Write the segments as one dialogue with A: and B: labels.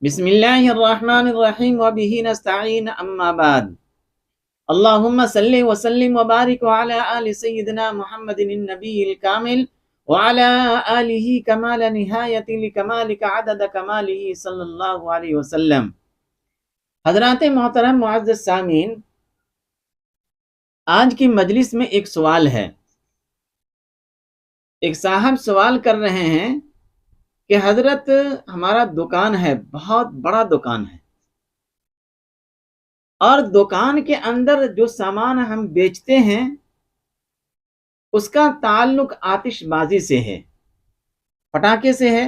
A: بسم اللہ الرحمن الرحیم وبہ نستعین اما بعد اللہم صلی وسلم وبارک وعلی آل سیدنا محمد النبی الکامل وعلی آلہ کمال نہایت لکمالک عدد کمالہ صلی اللہ علیہ وسلم۔ حضرات محترم معزز سامعین، آج کی مجلس میں ایک سوال ہے۔ ایک صاحب سوال کر رہے ہیں کہ حضرت ہمارا دکان ہے، بہت بڑا دکان ہے، اور دکان کے اندر جو سامان ہم بیچتے ہیں اس کا تعلق آتش بازی سے ہے، پٹاخے سے ہے۔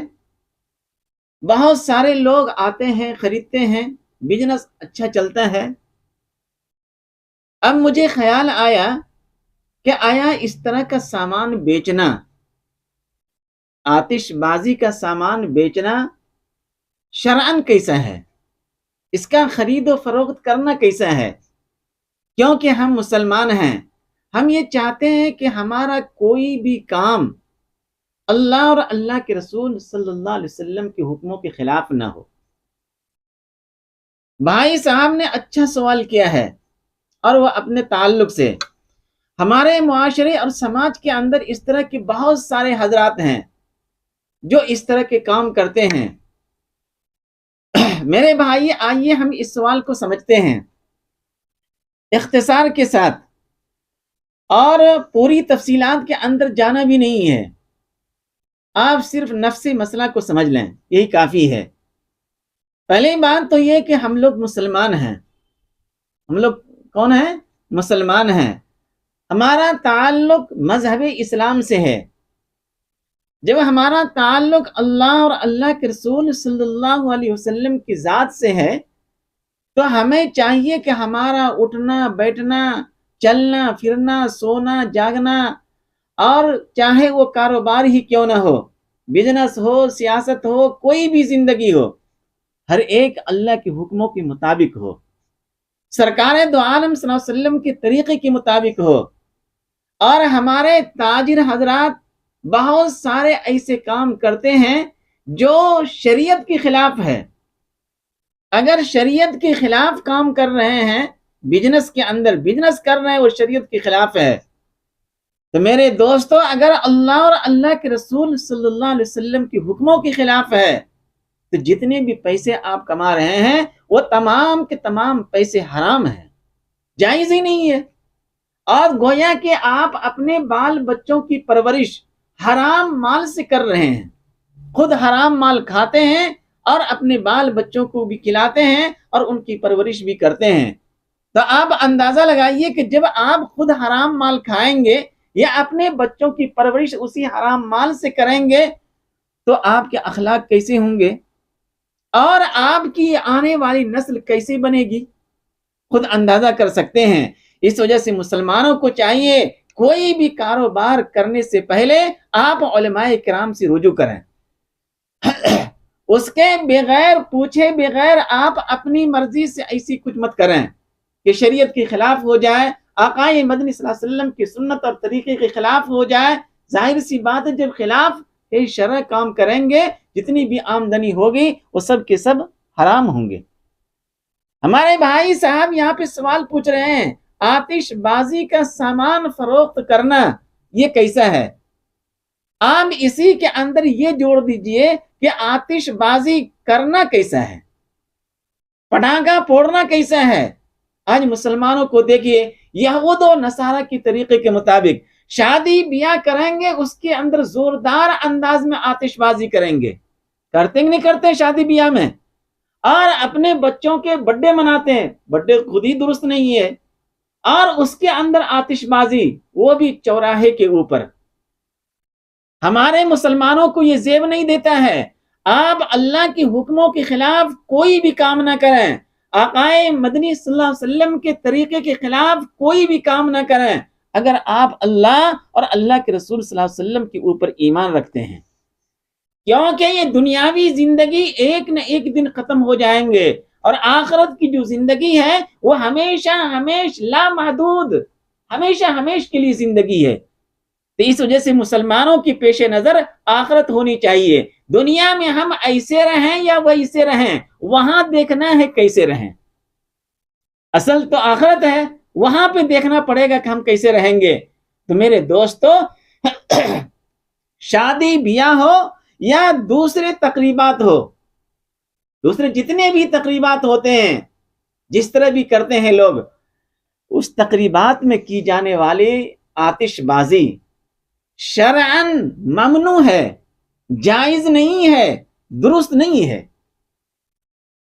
A: بہت سارے لوگ آتے ہیں، خریدتے ہیں، بزنس اچھا چلتا ہے۔ اب مجھے خیال آیا کہ آیا اس طرح کا سامان بیچنا، آتش بازی کا سامان بیچنا شرعاً کیسا ہے؟ اس کا خرید و فروخت کرنا کیسا ہے؟ کیونکہ ہم مسلمان ہیں، ہم یہ چاہتے ہیں کہ ہمارا کوئی بھی کام اللہ اور اللہ کے رسول صلی اللہ علیہ وسلم کے حکموں کے خلاف نہ ہو۔ بھائی صاحب نے اچھا سوال کیا ہے، اور وہ اپنے تعلق سے ہمارے معاشرے اور سماج کے اندر اس طرح کے بہت سارے حضرات ہیں جو اس طرح کے کام کرتے ہیں۔ میرے بھائی، آئیے ہم اس سوال کو سمجھتے ہیں اختصار کے ساتھ، اور پوری تفصیلات کے اندر جانا بھی نہیں ہے۔ آپ صرف نفسی مسئلہ کو سمجھ لیں، یہی کافی ہے۔ پہلی بات تو یہ کہ ہم لوگ مسلمان ہیں۔ ہم لوگ کون ہیں؟ مسلمان ہیں۔ ہمارا تعلق مذہب اسلام سے ہے۔ جب ہمارا تعلق اللہ اور اللہ کے رسول صلی اللہ علیہ وسلم کی ذات سے ہے تو ہمیں چاہیے کہ ہمارا اٹھنا بیٹھنا، چلنا پھرنا، سونا جاگنا، اور چاہے وہ کاروبار ہی کیوں نہ ہو، بزنس ہو، سیاست ہو، کوئی بھی زندگی ہو، ہر ایک اللہ کے حکموں کے مطابق ہو، سرکار دو عالم صلی اللہ علیہ وسلم کے طریقے کے مطابق ہو۔ اور ہمارے تاجر حضرات بہت سارے ایسے کام کرتے ہیں جو شریعت کے خلاف ہے۔ اگر شریعت کے خلاف کام کر رہے ہیں، بزنس کے اندر بزنس کر رہے ہیں، وہ شریعت کے خلاف ہے، تو میرے دوستو، اگر اللہ اور اللہ کے رسول صلی اللہ علیہ وسلم کے حکموں کے خلاف ہے تو جتنے بھی پیسے آپ کما رہے ہیں وہ تمام کے تمام پیسے حرام ہیں، جائز ہی نہیں ہے۔ اور گویا کہ آپ اپنے بال بچوں کی پرورش حرام مال سے کر رہے ہیں، خود حرام مال کھاتے ہیں اور اپنے بال بچوں کو بھی کھلاتے ہیں اور ان کی پرورش بھی کرتے ہیں۔ تو آپ اندازہ لگائیے کہ جب آپ خود حرام مال کھائیں گے یا اپنے بچوں کی پرورش اسی حرام مال سے کریں گے تو آپ کے اخلاق کیسے ہوں گے، اور آپ کی آنے والی نسل کیسے بنے گی، خود اندازہ کر سکتے ہیں۔ اس وجہ سے مسلمانوں کو چاہیے کوئی بھی کاروبار کرنے سے پہلے آپ علماء کرام سے رجوع کریں، اس کے بغیر پوچھے بغیر آپ اپنی مرضی سے ایسی کچھ مت کریں کہ شریعت کے خلاف ہو جائے، آقا مدنی صلی اللہ علیہ وسلم کی سنت اور طریقے کے خلاف ہو جائے۔ ظاہر سی بات ہے، جب خلاف شرع کام کریں گے، جتنی بھی آمدنی ہوگی وہ سب کے سب حرام ہوں گے۔ ہمارے بھائی صاحب یہاں پہ سوال پوچھ رہے ہیں، آتش بازی کا سامان فروخت کرنا یہ کیسا ہے؟ آپ اسی کے اندر یہ جوڑ دیجئے کہ آتش بازی کرنا کیسا ہے، پٹاخہ پھوڑنا کیسا ہے۔ آج مسلمانوں کو دیکھیے، یہود و نصارہ کی طریقے کے مطابق شادی بیاہ کریں گے، اس کے اندر زوردار انداز میں آتش بازی کریں گے، کرتے نہیں کرتے شادی بیاہ میں، اور اپنے بچوں کے برتھڈے مناتے ہیں، برتھڈے خود ہی درست نہیں ہے، اور اس کے اندر آتش بازی، وہ بھی چوراہے کے اوپر۔ ہمارے مسلمانوں کو یہ زیب نہیں دیتا ہے۔ آپ اللہ کے حکموں کے خلاف کوئی بھی کام نہ کریں، آقا مدنی صلی اللہ علیہ وسلم کے طریقے کے خلاف کوئی بھی کام نہ کریں، اگر آپ اللہ اور اللہ کے رسول صلی اللہ علیہ وسلم کے اوپر ایمان رکھتے ہیں، کیونکہ یہ دنیاوی زندگی ایک نہ ایک دن ختم ہو جائیں گے، اور آخرت کی جو زندگی ہے وہ ہمیشہ لامحدود، ہمیشہ کے لیے زندگی ہے۔ تو اس وجہ سے مسلمانوں کی پیش نظر آخرت ہونی چاہیے۔ دنیا میں ہم ایسے رہیں یا ویسے رہیں، وہاں دیکھنا ہے کیسے رہیں۔ اصل تو آخرت ہے، وہاں پہ دیکھنا پڑے گا کہ ہم کیسے رہیں گے۔ تو میرے دوستو، شادی بیاہ ہو یا دوسرے تقریبات ہو، دوسرے جتنے بھی تقریبات ہوتے ہیں، جس طرح بھی کرتے ہیں لوگ، اس تقریبات میں کی جانے والی آتش بازی شرعاً ممنوع ہے، جائز نہیں ہے، درست نہیں ہے۔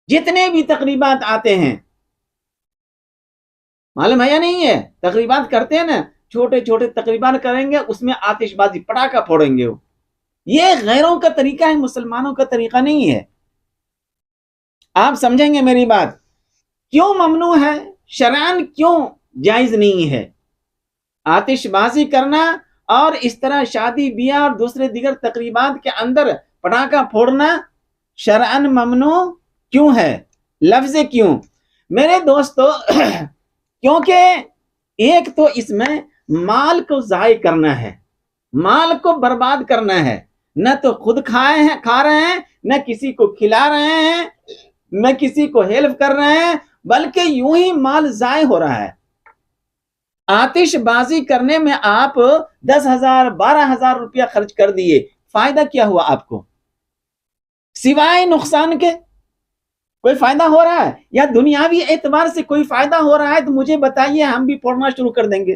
A: جتنے بھی تقریبات آتے ہیں، معلوم ہے یا نہیں ہے، تقریبات کرتے ہیں نا، چھوٹے چھوٹے تقریبات کریں گے، اس میں آتش بازی پٹاخہ پھوڑیں گے۔ یہ غیروں کا طریقہ ہے، مسلمانوں کا طریقہ نہیں ہے۔ آپ سمجھیں گے میری بات، کیوں ممنوع ہے، شرعاً کیوں جائز نہیں ہے آتش بازی کرنا، اور اس طرح شادی بیاہ اور دوسرے دیگر تقریبات کے اندر پٹاخہ پھوڑنا شرعاً ممنوع کیوں ہے؟ لفظ کیوں؟ میرے دوستو، کیونکہ ایک تو اس میں مال کو ضائع کرنا ہے، مال کو برباد کرنا ہے، نہ تو خود کھا رہے ہیں، نہ کسی کو کھلا رہے ہیں، نہ کسی کو ہیلپ کر رہے ہیں، بلکہ یوں ہی مال ضائع ہو رہا ہے۔ آتش بازی کرنے میں آپ 10,000 12,000 روپیہ خرچ کر دیے، فائدہ کیا ہوا آپ کو؟ سوائے نقصان کے کوئی فائدہ ہو رہا ہے؟ یا دنیاوی اعتبار سے کوئی فائدہ ہو رہا ہے تو مجھے بتائیے، ہم بھی پھوڑنا شروع کر دیں گے،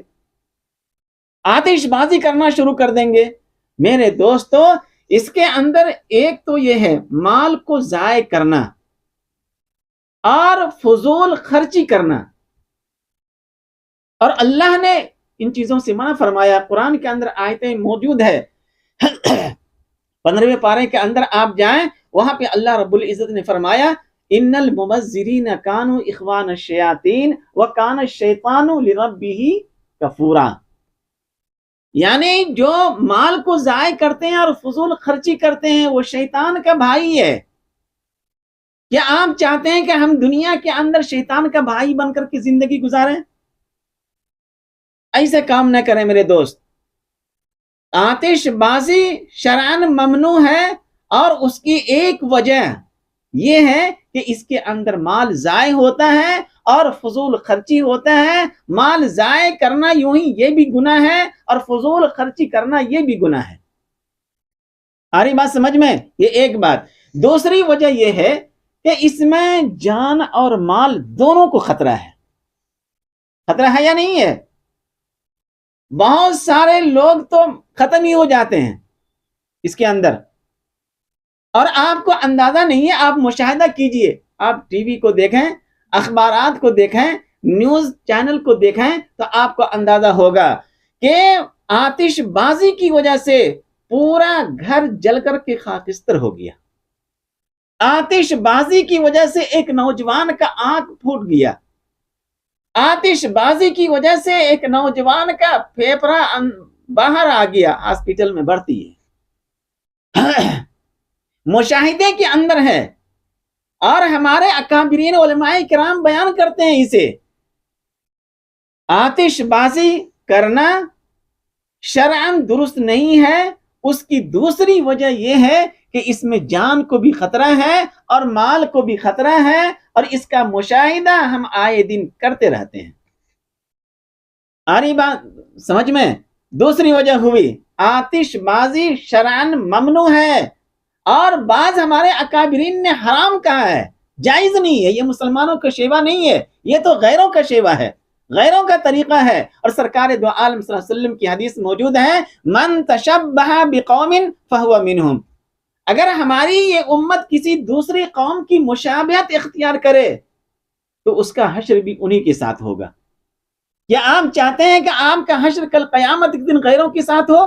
A: آتش بازی کرنا شروع کر دیں گے۔ میرے دوستو، اس کے اندر ایک تو یہ ہے مال کو ضائع کرنا اور فضول خرچی کرنا، اور اللہ نے ان چیزوں سے منع فرمایا۔ قرآن کے اندر آیتیں موجود ہے، 15ویں پارے کے اندر آپ جائیں، وہاں پہ اللہ رب العزت نے فرمایا، ان المبذرین کانوا اخوان الشیاطین وکان الشیطان لربہ کفورا، یعنی جو مال کو ضائع کرتے ہیں اور فضول خرچی کرتے ہیں، وہ شیطان کا بھائی ہے۔ کیا آپ چاہتے ہیں کہ ہم دنیا کے اندر شیطان کا بھائی بن کر کے زندگی گزاریں؟ ایسے کام نہ کریں میرے دوست۔ آتش بازی شرعاً ممنوع ہے، اور اس کی ایک وجہ یہ ہے کہ اس کے اندر مال ضائع ہوتا ہے اور فضول خرچی ہوتا ہے۔ مال ضائع کرنا یوں ہی یہ بھی گناہ ہے، اور فضول خرچی کرنا یہ بھی گناہ ہے۔ آ رہی بات سمجھ میں؟ یہ ایک بات۔ دوسری وجہ یہ ہے کہ اس میں جان اور مال دونوں کو خطرہ ہے۔ خطرہ ہے یا نہیں ہے؟ بہت سارے لوگ تو ختم ہی ہو جاتے ہیں اس کے اندر، اور آپ کو اندازہ نہیں ہے۔ آپ مشاہدہ کیجئے، آپ ٹی وی کو دیکھیں، اخبارات کو دیکھیں، نیوز چینل کو دیکھیں، تو آپ کو اندازہ ہوگا کہ آتش بازی کی وجہ سے پورا گھر جل کر کے خاکستر ہو گیا۔ آتش بازی کی وجہ سے ایک نوجوان کا آنکھ پھوٹ گیا۔ آتش بازی کی وجہ سے ایک نوجوان کا پھیپھڑا باہر آ گیا، ہاسپٹل میں بھرتی ہے۔ مشاہدے کے اندر ہے، اور ہمارے اکابرین علماء کرام بیان کرتے ہیں اسے۔ آتش بازی کرنا شرعاً درست نہیں ہے۔ اس کی دوسری وجہ یہ ہے کہ اس میں جان کو بھی خطرہ ہے اور مال کو بھی خطرہ ہے، اور اس کا مشاہدہ ہم آئے دن کرتے رہتے ہیں۔ آ رہی بات سمجھ میں؟ دوسری وجہ ہوئی آتش بازی شرعاً ممنوع ہے، اور بعض ہمارے اکابرین نے حرام کہا ہے، جائز نہیں ہے، یہ مسلمانوں کا شیوا نہیں ہے، یہ تو غیروں کا شیوا ہے، غیروں کا طریقہ ہے۔ اور سرکار دو عالم صلی اللہ علیہ وسلم کی حدیث موجود ہے، من تشبہ بقوم فہو منہم، اگر ہماری یہ امت کسی دوسری قوم کی مشابہت اختیار کرے تو اس کا حشر بھی انہی کے ساتھ ہوگا۔ کیا آپ چاہتے ہیں کہ آپ کا حشر کل قیامت کے دن غیروں کے ساتھ ہو؟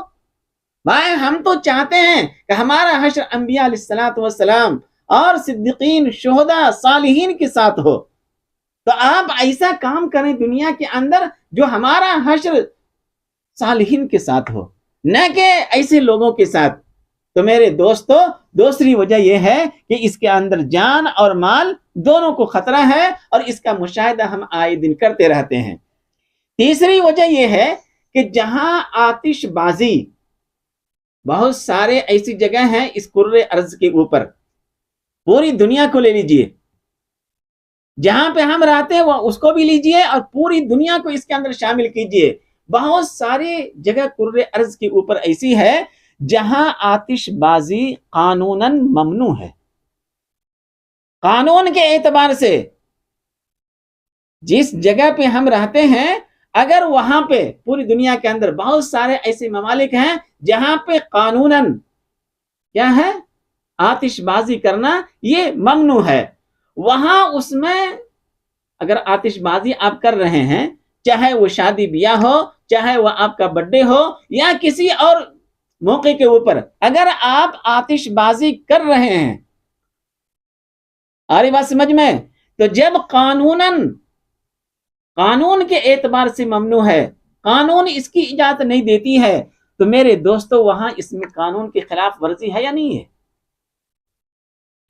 A: بھائی، ہم تو چاہتے ہیں کہ ہمارا حشر انبیاء علیہ الصلوۃ والسلام اور صدیقین، شہداء، صالحین کے ساتھ ہو۔ تو آپ ایسا کام کریں دنیا کے اندر جو ہمارا حشر صالحین کے ساتھ ہو، نہ کہ ایسے لوگوں کے ساتھ۔ تو میرے دوستو، دوسری وجہ یہ ہے کہ اس کے اندر جان اور مال دونوں کو خطرہ ہے، اور اس کا مشاہدہ ہم آئے دن کرتے رہتے ہیں۔ تیسری وجہ یہ ہے کہ جہاں آتش بازی بہت سارے ایسی جگہ ہیں اس کرۂ ارض کے اوپر، پوری دنیا کو لے لیجئے، جہاں پہ ہم رہتے ہیں وہ اس کو بھی لیجئے اور پوری دنیا کو اس کے اندر شامل کیجئے۔ بہت ساری جگہ کرۂ ارض کے اوپر ایسی ہے جہاں آتش بازی قانوناً ممنوع ہے، قانون کے اعتبار سے۔ جس جگہ پہ ہم رہتے ہیں اگر وہاں پہ پوری دنیا کے اندر بہت سارے ایسے ممالک ہیں جہاں پہ قانوناً کیا ہے، آتش بازی کرنا یہ ممنوع ہے، وہاں اس میں اگر آتش بازی آپ کر رہے ہیں، چاہے وہ شادی بیاہ ہو، چاہے وہ آپ کا برتھ ڈے ہو یا کسی اور موقع کے اوپر، اگر آپ آتش بازی کر رہے ہیں، آ رہی بات سمجھ میں؟ تو جب قانون کے اعتبار سے ممنوع ہے، قانون اس کی اجازت نہیں دیتی ہے، تو میرے دوستو وہاں اس میں قانون کی خلاف ورزی ہے یا نہیں ہے؟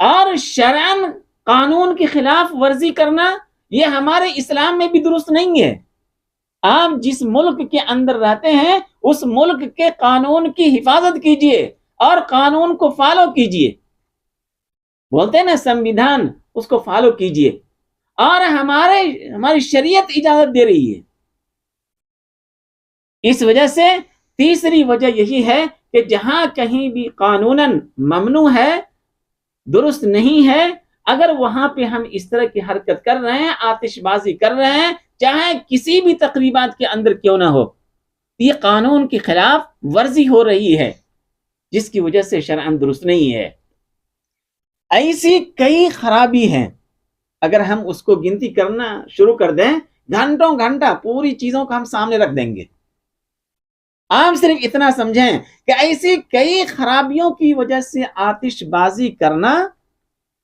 A: اور شرعاً قانون کی خلاف ورزی کرنا یہ ہمارے اسلام میں بھی درست نہیں ہے۔ آپ جس ملک کے اندر رہتے ہیں اس ملک کے قانون کی حفاظت کیجئے اور قانون کو فالو کیجئے، بولتے ہیں نا سمویدھان، اس کو فالو کیجئے، اور ہماری شریعت اجازت دے رہی ہے۔ اس وجہ سے تیسری وجہ یہی ہے کہ جہاں کہیں بھی قانوناً ممنوع ہے، درست نہیں ہے، اگر وہاں پہ ہم اس طرح کی حرکت کر رہے ہیں، آتش بازی کر رہے ہیں، چاہے کسی بھی تقریبات کے اندر کیوں نہ ہو، یہ قانون کی خلاف ورزی ہو رہی ہے، جس کی وجہ سے شرعاً درست نہیں ہے۔ ایسی کئی خرابی ہیں، اگر ہم اس کو گنتی کرنا شروع کر دیں، گھنٹوں گھنٹہ پوری چیزوں کو ہم سامنے رکھ دیں گے۔ آپ صرف اتنا سمجھیں کہ ایسی کئی خرابیوں کی وجہ سے آتش بازی کرنا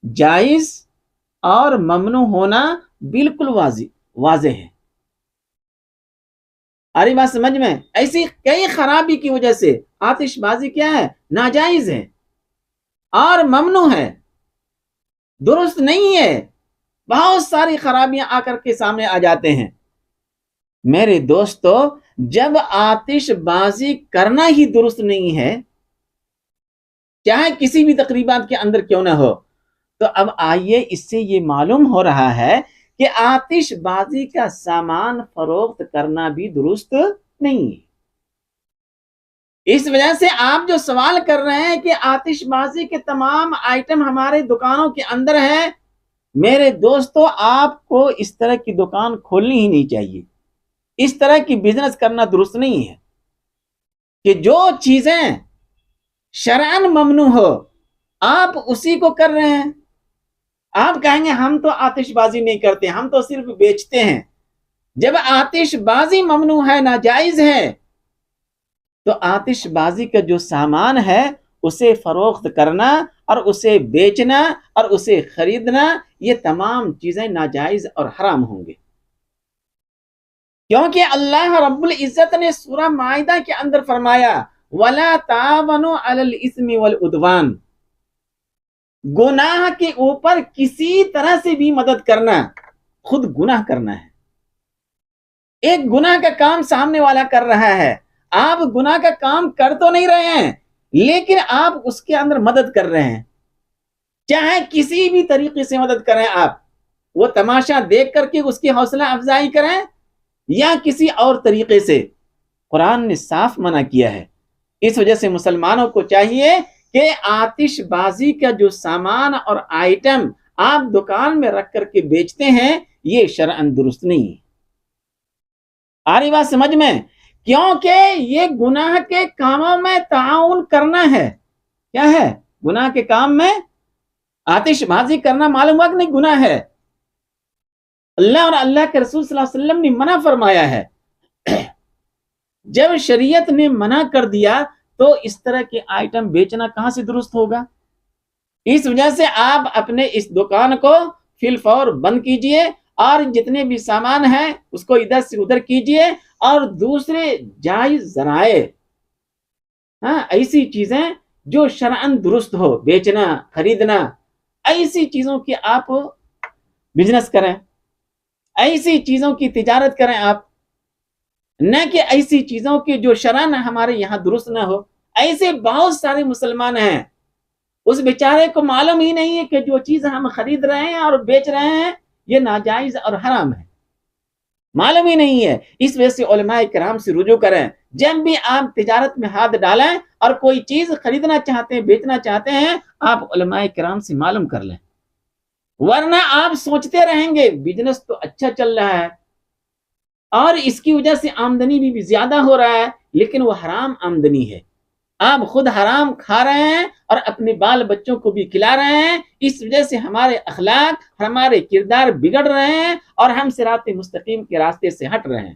A: جائز اور ممنوع ہونا بالکل واضح ہے۔ آری بات سمجھ میں؟ ایسی کئی خرابی کی وجہ سے آتش بازی کیا ہے؟ ناجائز ہے اور ممنوع ہے، درست نہیں ہے۔ بہت ساری خرابیاں آ کر کے سامنے آ جاتے ہیں۔ میرے دوستو، جب آتش بازی کرنا ہی درست نہیں ہے، چاہے کسی بھی تقریبات کے اندر کیوں نہ ہو، تو اب آئیے اس سے یہ معلوم ہو رہا ہے کہ آتش بازی کا سامان فروخت کرنا بھی درست نہیں ہے۔ اس وجہ سے آپ جو سوال کر رہے ہیں کہ آتش بازی کے تمام آئٹم ہمارے دکانوں کے اندر ہیں، میرے دوستو آپ کو اس طرح کی دکان کھولنی ہی نہیں چاہیے، اس طرح کی بزنس کرنا درست نہیں ہے کہ جو چیزیں شرعاً ممنوع ہو آپ اسی کو کر رہے ہیں۔ آپ کہیں گے ہم تو آتش بازی نہیں کرتے، ہم تو صرف بیچتے ہیں۔ جب آتش بازی ممنوع ہے، ناجائز ہے، تو آتش بازی کا جو سامان ہے اسے فروخت کرنا اور اسے بیچنا اور اسے خریدنا، یہ تمام چیزیں ناجائز اور حرام ہوں گے، کیونکہ اللہ رب العزت نے سورہ مائدہ کے اندر فرمایا وَلَا تَعَاوَنُوا عَلَى الْإِثْمِ وَالْعُدْوَانِ، گناہ کے اوپر کسی طرح سے بھی مدد کرنا خود گناہ کرنا ہے۔ ایک گناہ کا کام سامنے والا کر رہا ہے، آپ گناہ کا کام کر تو نہیں رہے ہیں لیکن آپ اس کے اندر مدد کر رہے ہیں، چاہے کسی بھی طریقے سے مدد کریں، آپ وہ تماشا دیکھ کر کے اس کی حوصلہ افزائی کریں یا کسی اور طریقے سے، قرآن نے صاف منع کیا ہے۔ اس وجہ سے مسلمانوں کو چاہیے کہ آتش بازی کا جو سامان اور آئٹم آپ دکان میں رکھ کر کے بیچتے ہیں یہ شرعاً درست نہیں ہے۔ آ رہی بات سمجھ میں؟ کیونکہ یہ گناہ کے کاموں میں تعاون کرنا ہے۔ کیا ہے؟ گناہ کے کام میں آتش بازی کرنا معلوم ہوا کہ نہیں گناہ ہے۔ اللہ اور اللہ کے رسول صلی اللہ علیہ وسلم نے منع فرمایا ہے۔ جب شریعت نے منع کر دیا تو اس طرح کے آئٹم بیچنا کہاں سے درست ہوگا؟ اس وجہ سے آپ اپنے اس دکان کو فی الفور بند کیجئے اور جتنے بھی سامان ہیں اس کو ادھر سے ادھر کیجئے، اور دوسرے جائز ذرائع، ایسی چیزیں جو شرعاً درست ہو، بیچنا، خریدنا، ایسی چیزوں کی آپ بزنس کریں، ایسی چیزوں کی تجارت کریں آپ، نہ کہ ایسی چیزوں کی جو شرعاً ہمارے یہاں درست نہ ہو۔ ایسے بہت سارے مسلمان ہیں، اس بیچارے کو معلوم ہی نہیں ہے کہ جو چیز ہم خرید رہے ہیں اور بیچ رہے ہیں یہ ناجائز اور حرام ہے، معلوم ہی نہیں ہے۔ اس وجہ سے علماء کرام سے رجوع کریں، جب بھی آپ تجارت میں ہاتھ ڈالیں اور کوئی چیز خریدنا چاہتے ہیں، بیچنا چاہتے ہیں، آپ علماء کرام سے معلوم کر لیں، ورنہ آپ سوچتے رہیں گے بزنس تو اچھا چل رہا ہے اور اس کی وجہ سے آمدنی بھی زیادہ ہو رہا ہے، لیکن وہ حرام آمدنی ہے، آپ خود حرام کھا رہے ہیں اور اپنے بال بچوں کو بھی کھلا رہے ہیں، اس وجہ سے ہمارے اخلاق، ہمارے کردار بگڑ رہے ہیں اور ہم صراط مستقیم کے راستے سے ہٹ رہے ہیں۔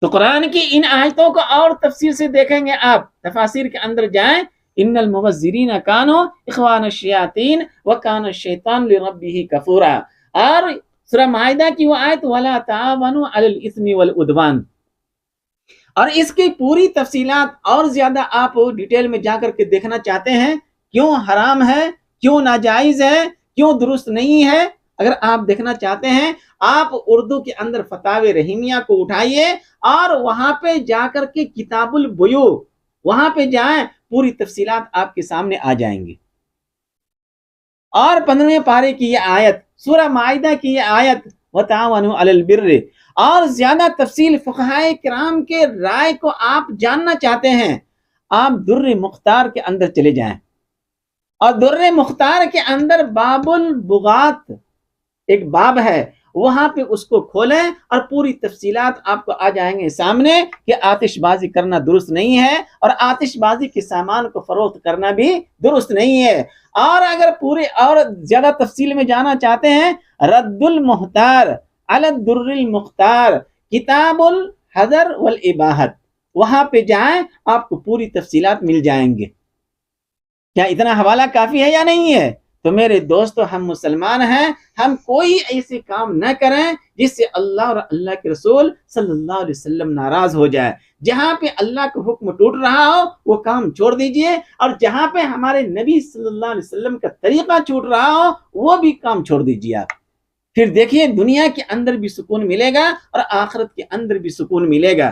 A: تو قرآن کی ان آیتوں کو اور تفصیل سے دیکھیں گے، آپ تفاسیر کے اندر جائیں، ان المبذرین کانوا اخوان الشیاطین وکان الشیطان لربہ کفورا، اور سورہ مائدہ کی وہ آیت ولا تعاونوا علی الاثم والعدوان، اور اس کی پوری تفصیلات اور زیادہ آپ ڈیٹیل میں جا کر کے دیکھنا چاہتے ہیں، کیوں حرام ہے، کیوں ناجائز ہے، کیوں درست نہیں ہے، اگر آپ دیکھنا چاہتے ہیں آپ اردو کے اندر فتاوی رحیمیہ کو اٹھائیے اور وہاں پہ جا کر کے کتاب البیوع وہاں پہ جائیں، پوری تفصیلات آپ کے سامنے آ جائیں گی۔ اور 15ویں پارے کی یہ آیت، سورہ مائدہ کی یہ آیت وتعاونوا علی البر، اور زیادہ تفصیل فقہائے کرام کے رائے کو آپ جاننا چاہتے ہیں، آپ در مختار کے اندر چلے جائیں، اور در مختار کے اندر باب البغات ایک باب ہے، وہاں پہ اس کو کھولیں اور پوری تفصیلات آپ کو آ جائیں گے سامنے کہ آتش بازی کرنا درست نہیں ہے اور آتش بازی کے سامان کو فروخت کرنا بھی درست نہیں ہے۔ اور اگر پورے اور زیادہ تفصیل میں جانا چاہتے ہیں، رد المحتار علی الدر المختار کتاب الحذر والاباحت، وہاں پہ جائیں، آپ کو پوری تفصیلات مل جائیں گے۔ کیا اتنا حوالہ کافی ہے یا نہیں ہے؟ تو میرے دوستو، ہم مسلمان ہیں، ہم کوئی ایسے کام نہ کریں جس سے اللہ اور اللہ کے رسول صلی اللہ علیہ وسلم ناراض ہو جائے۔ جہاں پہ اللہ کا حکم ٹوٹ رہا ہو وہ کام چھوڑ دیجئے، اور جہاں پہ ہمارے نبی صلی اللہ علیہ وسلم کا طریقہ چھوٹ رہا ہو وہ بھی کام چھوڑ دیجئے آپ۔ پھر دیکھیے دنیا کے اندر بھی سکون ملے گا اور آخرت کے اندر بھی سکون ملے گا۔